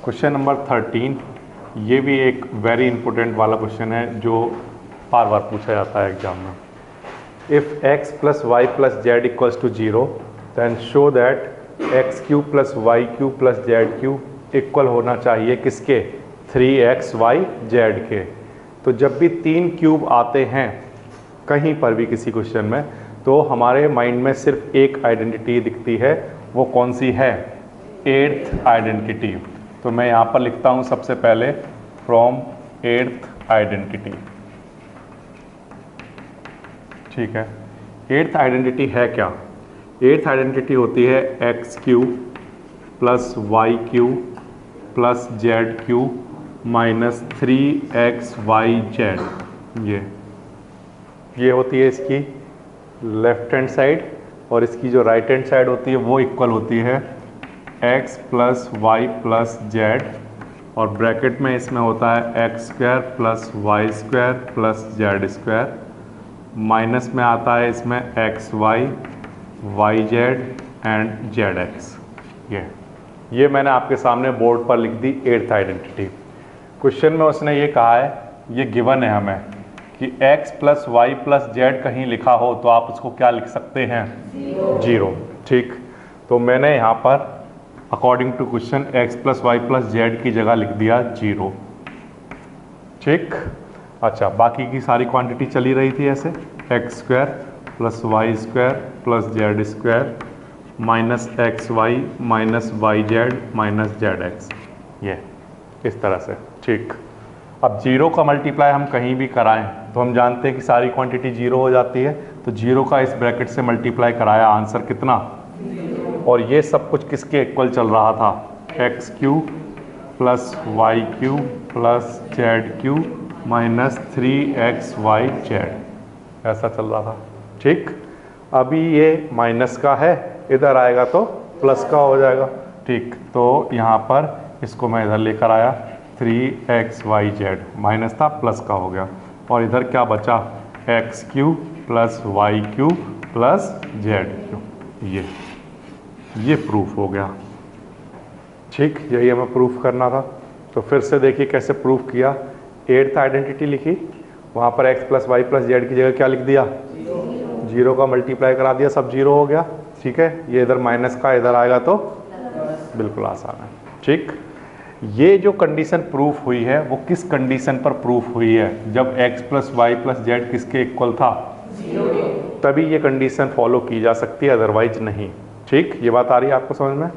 Question number 13, ये भी एक वेरी इंपॉर्टेंट वाला क्वेश्चन है जो बार बार पूछा जाता है एग्जाम में। If x plus Y plus Z equals to 0 then show that X cube plus Y cube plus Z cube equal होना चाहिए किसके, 3xy जेड के। तो जब भी 3 क्यूब आते हैं कहीं पर भी किसी क्वेश्चन में, तो हमारे माइंड में सिर्फ एक आइडेंटिटी दिखती है, वो कौन सी है, 8th आइडेंटिटी। तो मैं यहाँ पर लिखता हूँ सबसे पहले फ्रॉम 8th आइडेंटिटी। ठीक है, 8th आइडेंटिटी है क्या? 8th आइडेंटिटी होती है X cube plus Y cube plus Z cube minus 3xy Z. ये होती है इसकी लेफ्ट हैंड साइड, और इसकी जो राइट हैंड साइड होती है वो इक्वल होती है x plus Y plus Z, और ब्रैकेट में इसमें होता है X square plus Y square plus Z square, minus में आता है इसमें X Y Y Z and Z X. ये मैंने आपके सामने बोर्ड पर लिख दी 8th आइडेंटिटी। क्वेश्चन में उसने ये कहा है, ये गिवन है हमें कि x plus Y plus Z कहीं लिखा हो तो आप उसको क्या लिख सकते हैं, 0। ठीक, तो मैंने यहाँ पर according to question x plus Y plus Z की जगह लिख दिया 0। ठीक, अच्छा, बाकी की सारी क्वांटिटी चली रही थी ऐसे, X square plus Y square plus Z square minus X Y minus Y Z minus Z X, ये इस तरह से। ठीक, अब 0 का मल्टीप्लाई हम कहीं भी कराएं तो हम जानते हैं कि सारी क्वांटिटी 0 हो जाती है, तो 0 का इस ब्रैकेट से मल्टीप्लाई कराया, आंसर कितना, और ये सब कुछ किसके इक्वल चल रहा था, X cube plus Y cube plus Z cube minus 3xy Z, ऐसा चल रहा था। ठीक, अभी ये माइनस का है, इधर आएगा तो प्लस का हो जाएगा। ठीक, तो यहाँ पर इसको मैं इधर लेकर आया, 3xy जेड, माइनस था प्लस का हो गया, और इधर क्या बचा, X cube plus Y cube plus Z cube. ये प्रूफ हो गया। ठीक, यही हमें प्रूफ करना था। तो फिर से देखिए कैसे प्रूफ किया। 8th आइडेंटिटी लिखी, वहाँ पर x plus Y plus Z की जगह क्या लिख दिया, 0 का मल्टीप्लाई करा दिया, सब 0 हो गया। ठीक है, ये इधर माइनस का इधर आएगा तो बिल्कुल आसान है। ठीक, ये जो कंडीशन प्रूफ हुई है वो किस कंडीशन पर प्रूफ हुई है, जब x plus Y plus Z किसके इक्वल था, 0, तभी ये कंडीशन फॉलो की जा सकती है, अदरवाइज नहीं। ठीक, ये बात आ रही है आपको समझ में?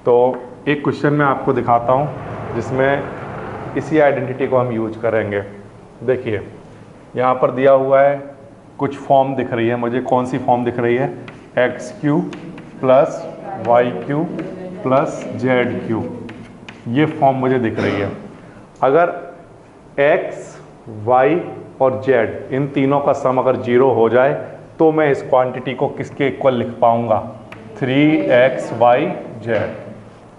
तो एक क्वेश्चन मैं आपको दिखाता हूँ जिसमें इसी आइडेंटिटी को हम यूज करेंगे। देखिए यहाँ पर दिया हुआ है, कुछ फॉर्म दिख रही है मुझे, कौन सी फॉर्म दिख रही है, X cube plus Y cube plus Z cube, ये फॉर्म मुझे दिख रही है। अगर x, y और z इन तीनों का सम अगर 0 हो जाए तो मैं इस क्वांटिटी को किसके इक्वल लिख पाऊंगा, 3xy z।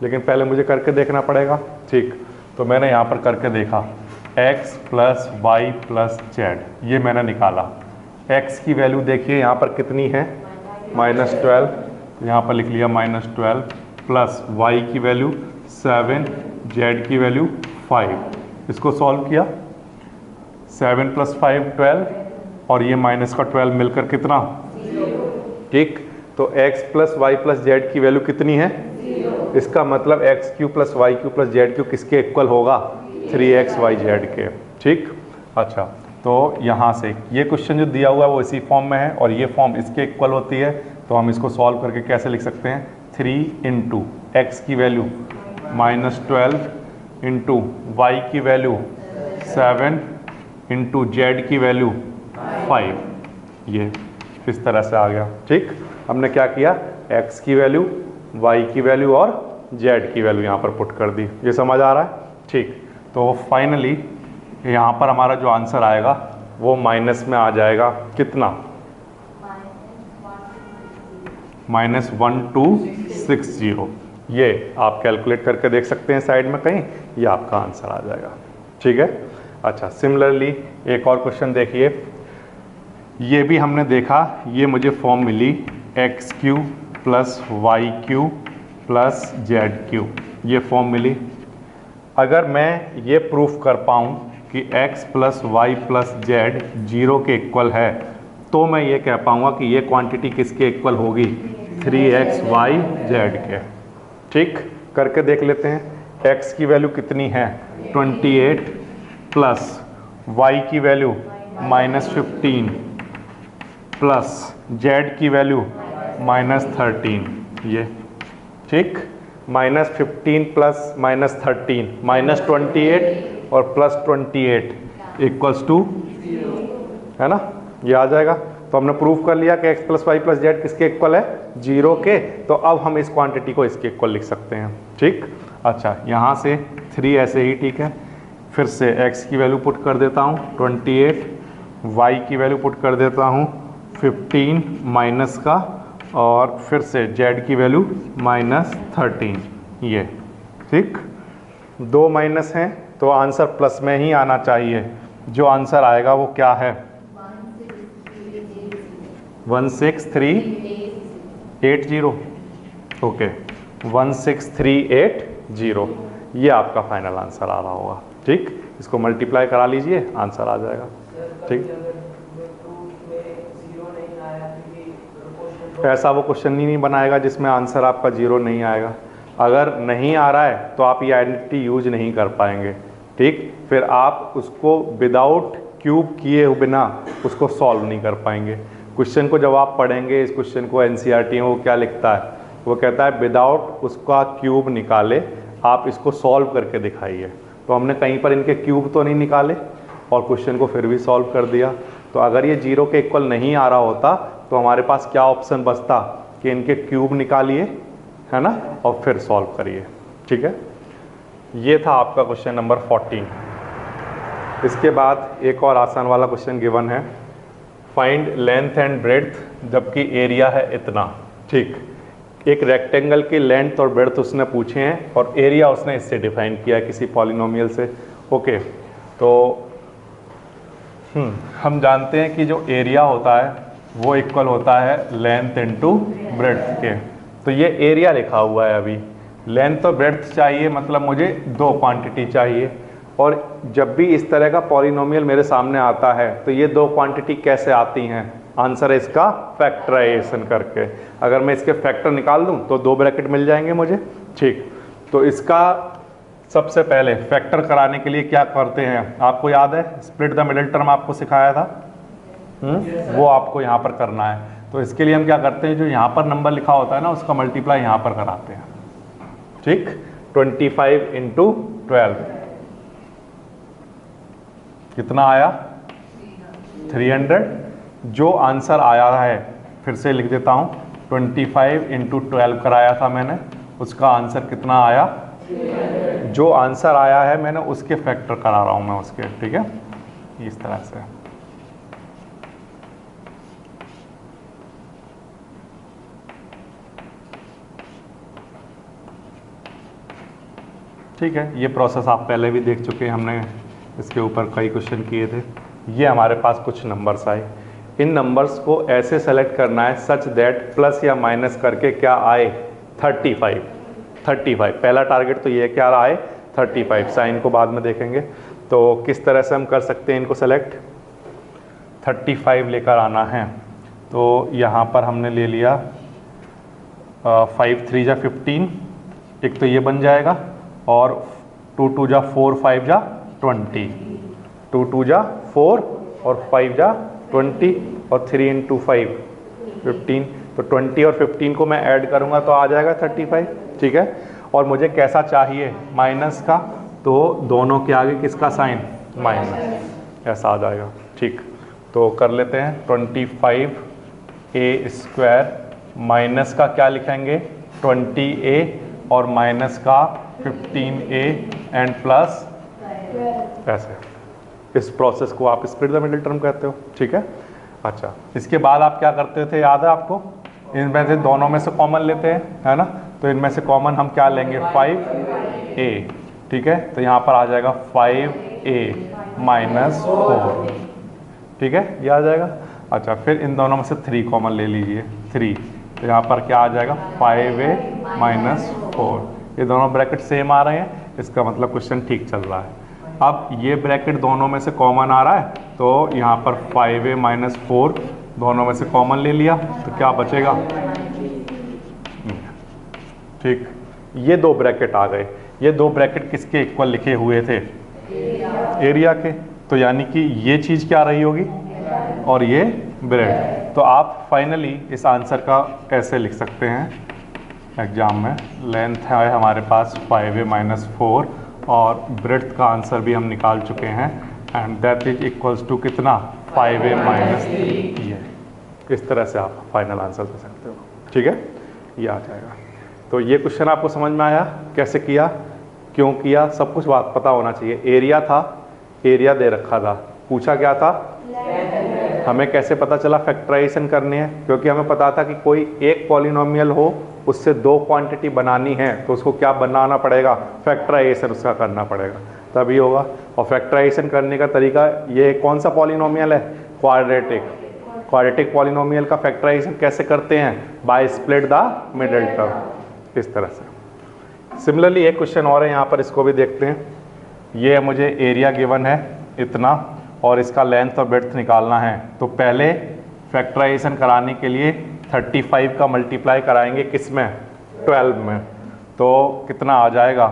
लेकिन पहले मुझे करके देखना पड़ेगा। ठीक, तो मैंने यहाँ पर करके देखा, x plus Y plus Z, ये मैंने निकाला। x की वैल्यू देखिए यहाँ पर कितनी है, -12, यहाँ पर लिख लिया -12, प्लस y की वैल्यू 7, z की वैल्यू 5। इसको सॉल्व किया, 7 + 5 12, और ये माइनस का 12 मिलकर कितना, 0। ठीक, तो x plus Y plus Z की वैल्यू कितनी है, 0। इसका मतलब X cube plus Y cube plus Z cube किसके इक्वल होगा, 3xy जेड के। ठीक, अच्छा, तो यहाँ से ये क्वेश्चन जो दिया हुआ है वो इसी फॉर्म में है, और ये फॉर्म इसके इक्वल होती है, तो हम इसको सॉल्व करके कैसे लिख सकते हैं, 3 इंटू एक्स की वैल्यू -12 इंटू वाई की वैल्यू 7 इंटू जेड की वैल्यू 5, ये इस तरह से आ गया। ठीक, हमने क्या किया, x की वैल्यू, y की वैल्यू और z की वैल्यू यहाँ पर पुट कर दी। ये समझ आ रहा है? ठीक, तो फाइनली यहाँ पर हमारा जो आंसर आएगा वो माइनस में आ जाएगा, कितना, -1260। ये आप कैलकुलेट करके देख सकते हैं साइड में कहीं, ये आपका आंसर आ जाएगा। ठीक है, अच्छा, सिमिलरली एक और क्वेश्चन देखिए, ये भी हमने देखा, ये मुझे फॉर्म मिली x cube plus Y cube plus Z cube, ये फॉर्म मिली। अगर मैं ये प्रूफ कर पाऊँ कि x plus Y plus z 0 के इक्वल है, तो मैं ये कह पाऊँगा कि ये क्वांटिटी किसके इक्वल होगी, 3x वाई जेड के। ठीक, करके देख लेते हैं। x की वैल्यू कितनी है 28 प्लस y की वैल्यू -15 प्लस z की वैल्यू -13, ये ठीक, -15 प्लस -13 -28 और +28 इक्वल्स टू, है ना, ये आ जाएगा। तो हमने प्रूफ कर लिया कि x plus Y plus Z किसके इक्वल है, 0 के। तो अब हम इस क्वांटिटी को इसके इक्वल लिख सकते हैं। ठीक, अच्छा, यहाँ से 3 ऐसे ही ठीक है। फिर से x की वैल्यू पुट कर देता हूँ 28, y की वैल्यू पुट कर देता हूँ 15 माइनस का, और फिर से z की वैल्यू -13, ये ठीक। 2 माइनस हैं तो आंसर प्लस में ही आना चाहिए। जो आंसर आएगा वो क्या है, 16380। ओके, 16380, ये आपका फाइनल आंसर आ रहा होगा। ठीक, इसको मल्टीप्लाई करा लीजिए, आंसर आ जाएगा। ठीक, ऐसा वो क्वेश्चन ही नहीं बनाएगा जिसमें आंसर आपका 0 नहीं आएगा। अगर नहीं आ रहा है तो आप ये आइडेंटिटी यूज नहीं कर पाएंगे। ठीक, फिर आप उसको विदाउट क्यूब किए बिना उसको सॉल्व नहीं कर पाएंगे। क्वेश्चन को जब आप पढ़ेंगे, इस क्वेश्चन को एनसीईआरटी में वो क्या लिखता है, वो कहता है विदाउट उसका क्यूब निकाले आप इसको सॉल्व करके दिखाइए। तो हमने कहीं पर इनके क्यूब तो नहीं निकाले और क्वेश्चन को फिर भी सॉल्व कर दिया। तो अगर ये 0 के इक्वल नहीं आ रहा होता तो हमारे पास क्या ऑप्शन बचता कि इनके क्यूब निकालिए, है ना, और फिर सॉल्व करिए। ठीक है, ये था आपका क्वेश्चन नंबर 14। इसके बाद एक और आसान वाला क्वेश्चन गिवन है, फाइंड लेंथ एंड ब्रेड्थ, जबकि एरिया है इतना। ठीक, एक रेक्टेंगल की लेंथ और ब्रेड्थ उसने पूछे हैं और एरिया उसने इससे डिफाइन किया है किसी पॉलिनोमियल से। ओके, तो हम जानते हैं कि जो एरिया होता है वो इक्वल होता है लेंथ इनटू ब्रेड्थ के। तो ये एरिया लिखा हुआ है, अभी लेंथ और ब्रेड्थ चाहिए, मतलब मुझे 2 क्वांटिटी चाहिए। और जब भी इस तरह का पॉलिनोमियल मेरे सामने आता है तो ये 2 क्वांटिटी कैसे आती हैं, आंसर है इसका फैक्टराइजेशन करके। अगर मैं इसके फैक्टर निकाल दूं तो 2 ब्रैकेट मिल जाएंगे मुझे। ठीक, तो इसका सबसे पहले फैक्टर कराने के लिए क्या करते हैं, आपको याद है स्प्लिट द मिडिल टर्म आपको सिखाया था, वो आपको यहाँ पर करना है। तो इसके लिए हम क्या करते हैं, जो यहाँ पर नंबर लिखा होता है ना उसका मल्टीप्लाई यहाँ पर कराते हैं। ठीक, 25 × 12 कितना आया, 300। जो आंसर आया है, फिर से लिख देता हूँ, 25 × 12 कराया था मैंने, उसका आंसर कितना आया, जो आंसर आया है मैंने उसके फैक्टर करा रहा हूँ मैं उसके। ठीक है, इस तरह से। ठीक है, ये प्रोसेस आप पहले भी देख चुके हैं, हमने इसके ऊपर कई क्वेश्चन किए थे। ये हमारे पास कुछ नंबर्स आए, इन नंबर्स को ऐसे सेलेक्ट करना है सच दैट प्लस या माइनस करके क्या आए, 35। पहला टारगेट तो ये क्या रहा है, 35। साइन को बाद में देखेंगे। तो किस तरह से हम कर सकते हैं इनको सेलेक्ट, 35 लेकर आना है। तो यहाँ पर हमने ले लिया 5 3 जा 15, एक तो ये बन जाएगा, और 2 2 जा 4 5 जा 20, 2 2 जा 4 और 5 जा 20, और 3 × 5 15। तो 20 और 15 को मैं ऐड करूँगा तो आ जाएगा 35। ठीक है, और मुझे कैसा चाहिए, माइनस का, तो दोनों के आगे किसका साइन, माइनस, ऐसा आ जाएगा। ठीक, तो कर लेते हैं, 25a² माइनस का क्या लिखेंगे, 20a, और माइनस का 15a एंड प्लस ऐसे। इस प्रोसेस को आप स्प्लिट द मिडिल टर्म कहते हो। ठीक है, अच्छा, इसके बाद आप क्या करते थे, याद है आपको, इनमें से दोनों में से कॉमन लेते हैं, है ना। तो इनमें से कॉमन हम क्या लेंगे, 5a। ठीक है, तो यहाँ पर आ जाएगा 5a - 4। ठीक है, ये आ जाएगा। अच्छा, फिर इन दोनों में से 3 कॉमन ले लीजिए, 3। तो यहाँ पर क्या आ जाएगा, 5a - 4। ये दोनों ब्रैकेट सेम आ रहे हैं, इसका मतलब क्वेश्चन ठीक चल रहा है। अब ये ब्रैकेट दोनों में से कॉमन आ रहा है, तो यहाँ पर 5a माइनस 4 दोनों में से कॉमन ले लिया, तो क्या बचेगा? ठीक, ये दो ब्रैकेट आ गए। ये दो ब्रैकेट किसके इक्वल लिखे हुए थे? एरिया के। तो यानी कि ये चीज़ क्या रही होगी और ये ब्रेड। तो आप फाइनली इस आंसर का ऐसे लिख सकते हैं एग्जाम में, लेंथ है हमारे पास 5a माइनस 4 और ब्रेड्थ का आंसर भी हम निकाल चुके हैं, and that is equals to कितना? 5a minus 3। ये इस तरह से आप फाइनल आंसर दे सकते हो। ठीक है, ये आ जाएगा। तो ये क्वेश्चन आपको समझ में आया कैसे किया, क्यों किया, सब कुछ बात पता होना चाहिए। एरिया था, एरिया दे रखा था, पूछा क्या था? हमें कैसे पता चला फैक्टराइजेशन करनी है? क्योंकि हमें पता था कि कोई एक पॉलिनोमियल हो, उससे दो क्वांटिटी बनानी है, तो उसको क्या बनाना पड़ेगा? फैक्टराइजेशन उसका करना पड़ेगा, तभी होगा। और फैक्टराइजेशन करने का तरीका, ये कौन सा पॉलिनोमियल है? क्वाड्रेटिक। क्वाड्रेटिक पॉलिनोमियल का फैक्टराइजेशन कैसे करते हैं? By split the middle term, इस तरह से। सिमिलरली एक क्वेश्चन और है यहाँ पर, इसको भी देखते हैं। ये मुझे एरिया गिवन है इतना, और इसका लेंथ और ब्रेड्थ निकालना है। तो पहले फैक्टराइजेशन कराने के लिए 35 का मल्टीप्लाई कराएंगे किस में? 12 में। तो कितना आ जाएगा?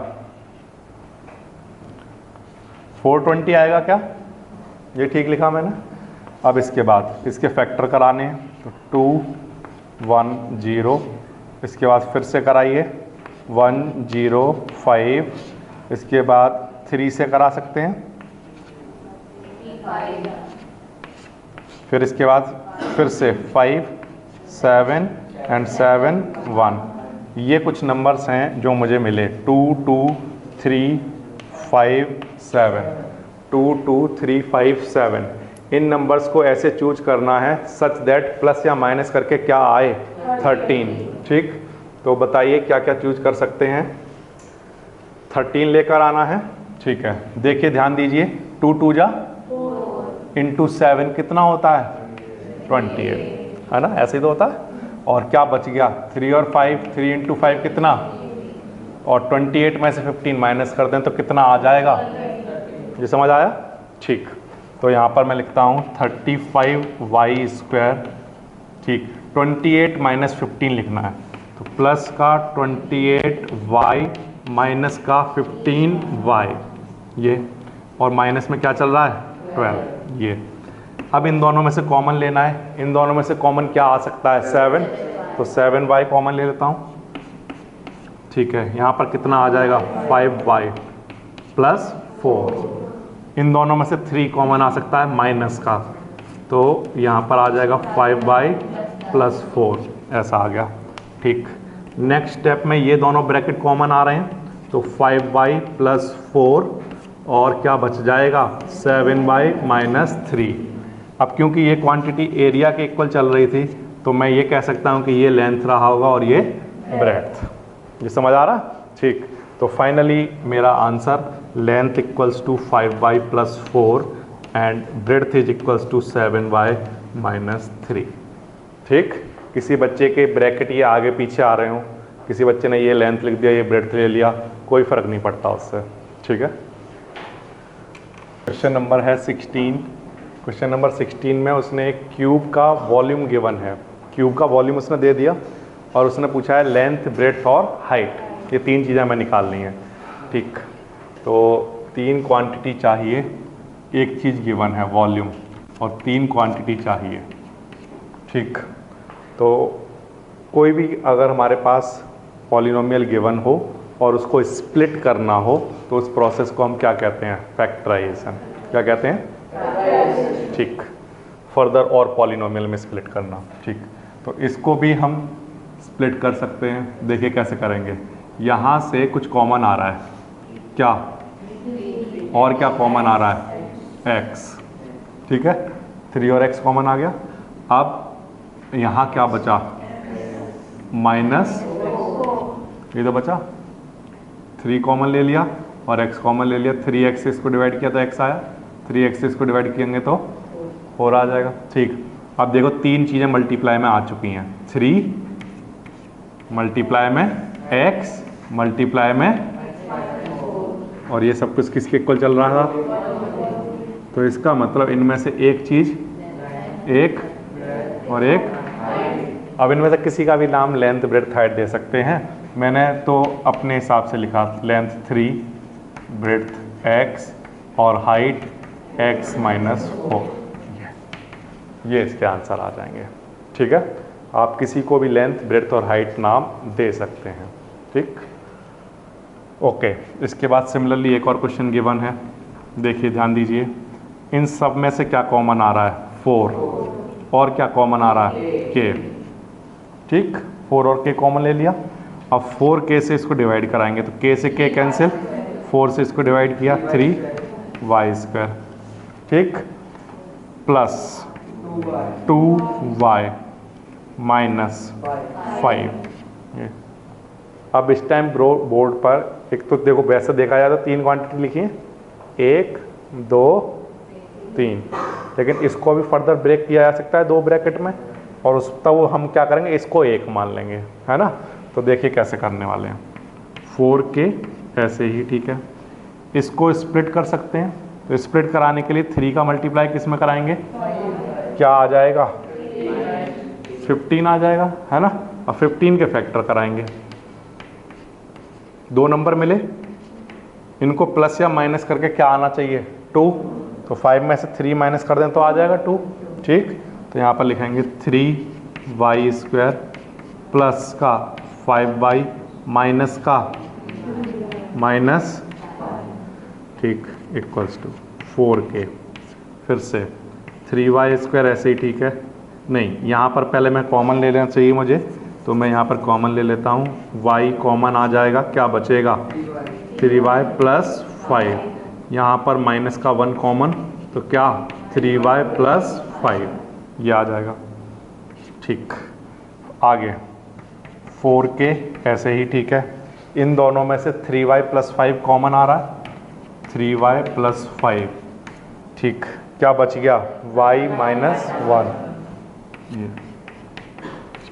420 आएगा क्या? ये ठीक लिखा मैंने। अब इसके बाद इसके फैक्टर कराने हैं, तो 2 1 0, इसके बाद फिर से कराइए 1 0 5, इसके बाद 3 से करा सकते हैं, फिर इसके बाद फिर से 5 7 एंड 7 1। ये कुछ नंबर्स हैं जो मुझे मिले, 2 2 3 5 7, 2 2 3 5 7। इन नंबर्स को ऐसे चूज करना है सच दैट प्लस या माइनस करके क्या आए? 13। ठीक, तो बताइए क्या क्या चूज कर सकते हैं? 13 लेकर आना है। ठीक है, देखिए ध्यान दीजिए, 2 2 जा इंटू 7 कितना होता है? 28, है ना? ऐसे ही तो होता है। और क्या बच गया? 3 और 5, 3 इंटू 5 कितना? और 28 में से 15 माइनस कर दें तो कितना आ जाएगा? ये समझ आया? ठीक, तो यहाँ पर मैं लिखता हूँ 35y²। ठीक, 28 माइनस 15 लिखना है, तो प्लस का 28y माइनस का 15y, ये, और माइनस में क्या चल रहा है? 12। ये अब इन दोनों में से कॉमन लेना है। इन दोनों में से कॉमन क्या आ सकता है? 7, तो 7y कॉमन ले लेता हूँ। ठीक है, यहाँ पर कितना आ जाएगा? 5y plus 4। इन दोनों में से 3 कॉमन आ सकता है माइनस का, तो यहाँ पर आ जाएगा 5y प्लस 4, ऐसा आ गया। ठीक, नेक्स्ट स्टेप में ये दोनों ब्रैकेट कॉमन आ रहे हैं, तो 5y प्लस 4 और क्या बच जाएगा? 7y minus 3। अब क्योंकि ये क्वांटिटी एरिया के इक्वल चल रही थी, तो मैं ये कह सकता हूँ कि ये लेंथ रहा होगा और ये ब्रेड्थ। ये समझ आ रहा? ठीक, तो फाइनली मेरा answer length equals to 5y plus 4 and breadth is equals to 7y minus 3। ठीक, किसी बच्चे के ब्रैकेट ये आगे पीछे आ रहे हों, किसी बच्चे ने ये लेंथ लिख दिया, ये ब्रेड्थ ले लिया, कोई फ़र्क नहीं पड़ता उससे। ठीक है, क्वेश्चन नंबर है 16। क्वेश्चन नंबर 16 में उसने एक क्यूब का वॉल्यूम गिवन है। क्यूब का वॉल्यूम उसने दे दिया और उसने पूछा है लेंथ, ब्रेड्थ और हाइट। ये 3 चीज़ें हमें निकालनी है। ठीक, तो 3 क्वांटिटी चाहिए, एक चीज़ गिवन है वॉल्यूम, और 3 क्वांटिटी चाहिए। ठीक, तो कोई भी अगर हमारे पास पॉलिनोमियल गिवन हो और उसको स्प्लिट करना हो, तो उस प्रोसेस को हम क्या कहते हैं? फैक्टराइजेशन। क्या कहते हैं? ठीक, फर्दर और पॉलिनोमियल में स्प्लिट करना। ठीक, तो इसको भी हम स्प्लिट कर सकते हैं। देखिए कैसे करेंगे। यहाँ से कुछ कॉमन आ रहा है, क्या? और क्या कॉमन आ रहा है? x। ठीक है, 3 और x कॉमन आ गया। अब यहाँ क्या बचा? माइनस, ये तो बचा, 3 कॉमन ले लिया और x कॉमन ले लिया। 3x से इसको डिवाइड किया तो x आया, 3x से इसको डिवाइड किएंगे तो 4 आ जाएगा। ठीक, अब देखो 3 चीज़ें मल्टीप्लाई में आ चुकी हैं। 3 मल्टीप्लाई में x मल्टीप्लाई में और ये सब कुछ किसके इक्वल चल रहा था? तो इसका मतलब इनमें से एक चीज़ एक और एक, अब इनमें से किसी का भी नाम लेंथ ब्रेड्थ हाइट दे सकते हैं। मैंने तो अपने हिसाब से लिखा लेंथ 3, ब्रेड्थ x और हाइट x माइनस 4। ये इसके आंसर आ जाएंगे। ठीक है, आप किसी को भी लेंथ ब्रेड्थ और हाइट नाम दे सकते हैं। ठीक, ओके। इसके बाद सिमिलरली एक और क्वेश्चन गिवन है, देखिए ध्यान दीजिए। इन सब में से क्या कॉमन आ रहा है? 4, और क्या कॉमन आ रहा है? k। ठीक, 4 और k कॉमन ले लिया। अब 4k से इसको डिवाइड कराएंगे तो k से k कैंसिल, 4 से इसको डिवाइड किया 3y²। ठीक, प्लस 2y माइनस 5। अब इस टाइम बोर्ड पर एक तो देखो, वैसे देखा जाए तो 3 क्वांटिटी लिखी है, 1 2 3, लेकिन इसको भी फर्दर ब्रेक किया जा सकता है 2 ब्रैकेट में, और उस तब हम क्या करेंगे, इसको 1 मान लेंगे, है ना। तो देखिए कैसे करने वाले हैं। 4k ऐसे ही, ठीक है। इसको स्प्लिट कर सकते हैं, तो स्प्लिट कराने के लिए 3 का मल्टीप्लाई किस में कराएंगे? क्या आ जाएगा? 15 आ जाएगा, है ना। अब 15 के फैक्टर कराएंगे, 2 नंबर मिले, इनको प्लस या माइनस करके क्या आना चाहिए? 2। तो 5 में से 3 माइनस कर दें तो आ जाएगा 2। ठीक, तो यहाँ पर लिखेंगे 3y² प्लस का 5y माइनस का माइनस, ठीक, इक्वल्स टू 4k। फिर से 3y² ऐसे ही, ठीक है। नहीं, यहाँ पर पहले मैं कॉमन ले लेना चाहिए मुझे, तो मैं यहाँ पर कॉमन ले लेता हूँ। y कॉमन आ जाएगा, क्या बचेगा? 3y plus 5। यहाँ पर माइनस का 1 कॉमन, तो क्या? 3y प्लस 5, ये आ जाएगा। ठीक, आगे 4k ऐसे ही, ठीक है। इन दोनों में से 3y प्लस 5 कॉमन आ रहा है, 3y प्लस 5। ठीक, क्या बच गया? y minus 1।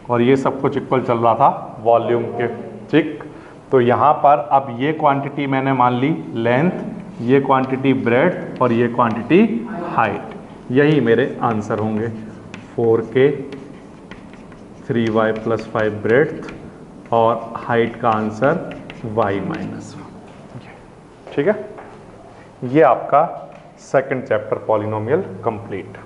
और ये सब कुछ इक्वल चल रहा था वॉल्यूम के। ठीक, तो यहाँ पर अब ये क्वांटिटी मैंने मान ली लेंथ, ये क्वांटिटी ब्रेड्थ और ये क्वांटिटी हाइट, यही मेरे आंसर होंगे। 4k, 3y प्लस 5 ब्रेड्थ और हाइट का आंसर y माइनस 1। ठीक है, ये आपका सेकंड चैप्टर पॉलिनोमियल कंप्लीट।